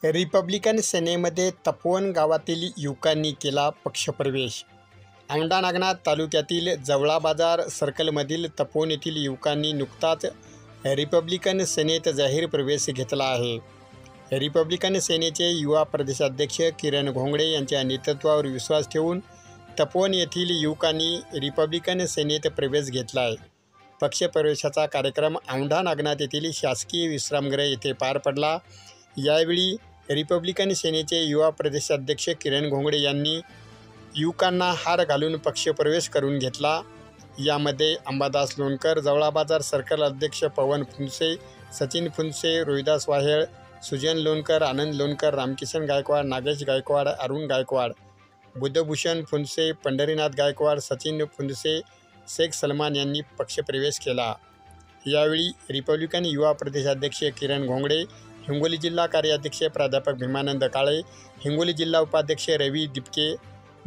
Republican सेनेमध्ये Tapovan गावातील युवकांनी केला पक्षप्रवेश। औंढा नागनाथ तालुक्यातील जवळा बाजार सर्कलमधील तपोवन येथील युवकांनी नुकताच रिपब्लिकन सेनेत जाहीर प्रवेश घेतला आहे। रिपब्लिकन सेनेचे युवा प्रदेशाध्यक्ष किरण घोंगडे यांच्या नेतृत्वावर विश्वास ठेवून तपोवन येथील युवकांनी रिपब्लिकन सेनेत प्रवेश घेतला आहे। पक्षप्रवेशाचा कार्यक्रम औंढा नागनाथ येथील शासकीय विश्रामगृह येथे पार पडला। यावेळी रिपब्लिकन सेनेचे युवा प्रदेशाध्यक्ष किरण घोंगडे यांनी युवकांना हार घालून पक्षप्रवेश करून घेतला। यामध्ये अंबादास लोणकर, जवळा बाजार सर्कल अध्यक्ष पवन फुंसे, सचिन फुंसे, रोहिदास वाहेळ, सुजन लोणकर, आनंद लोणकर, रामकिशन गायकवाड, नागेश गायकवाड, अरुण गायकवाड, बुद्धभूषण फुंसे, पंढरीनाथ गायकवाड, सचिन फुंसे, शेख सलमान यांनी पक्षप्रवेश केला। यावेळी रिपब्लिकन युवा प्रदेशाध्यक्ष किरण घोंगडे, हिंगोली जिल्हा कार्याध्यक्ष प्राध्यापक भीमानंद काळे, हिंगोली जिल्हा उपाध्यक्ष रवी डिपके,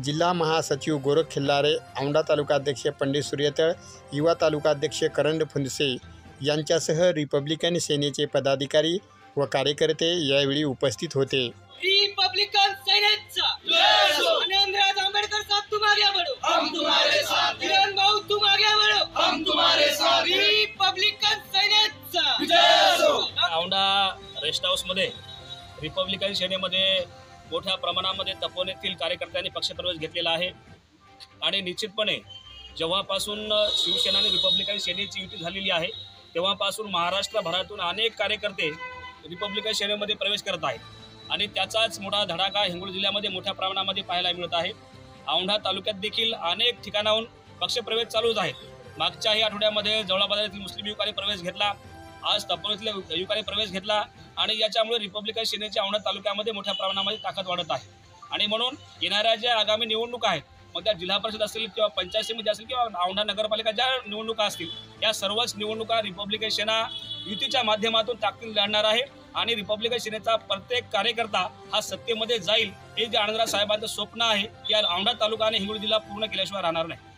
जिल्हा महासचिव गोरख खिल्लारे, औंढा तालुकाध्यक्ष पंडित सूर्यतळ, युवा तालुकाध्यक्ष करण फुंसे यांच्यासह रिपब्लिकन सेनेचे पदाधिकारी व कार्यकर्ते यावेळी उपस्थित होते। रिपब्लिकन सेनेचा जय हो। आनंदराज आंबेडकर साहब तुम आगे बढ़ो, हम तुम्हारे साथ। किरण भाऊ तुम आगे बढ़ो, हम तुम्हारे साथ। रिपब्लिकन सेनेचा जय हो। औंढा रेस्ट हाऊस मध्ये रिपब्लिकन सेनेमध्ये मोठ्या प्रमाणामध्ये तपोवन येथील कार्यकर्त्यांनी पक्षप्रवेश घेतलेला आहे आणि निश्चितपणे जेव्हापासून शिवसेना आणि रिपब्लिकन सेनेची युती झालेली आहे तेव्हापासून महाराष्ट्रभरातून अनेक कार्यकर्ते रिपब्लिकन सेनेमध्ये प्रवेश करत आहेत आणि त्याचाच मोठा धडाका हिंगोली जिल्ह्यामध्ये मोठ्या प्रमाणामध्ये पाहायला मिळत आहे। औंढा तालुक्यात देखील अनेक ठिकाणाहून पक्षप्रवेश चालूच आहेत। मागच्याही आठवड्यामध्ये जवळा बाजारातील मुस्लिम युवकांनी प्रवेश घेतला, आज तपोवनातल्या युवकांनी प्रवेश घेतला आणि याच्यामुळे रिपब्लिकन सेनेच्या औंढा तालुक्यामध्ये मोठ्या प्रमाणामध्ये ताकद वाढत आहे। आणि म्हणून येणाऱ्या ज्या आगामी निवडणुका आहेत, मग त्या जिल्हा परिषद असतील किंवा पंचायत समिती असेल किंवा औंढा नगरपालिका ज्या निवडणुका असतील, या सर्वच निवडणुका रिपब्लिकन सेना युतीच्या माध्यमातून ताकदीने लढणार आहे आणि रिपब्लिकन सेनेचा प्रत्येक कार्यकर्ता हा सत्तेमध्ये जाईल हे जे आनंदराज साहेबांचं स्वप्न आहे, की औंढा तालुका आणि हिंगोली जिल्हा पूर्ण केल्याशिवाय राहणार नाही।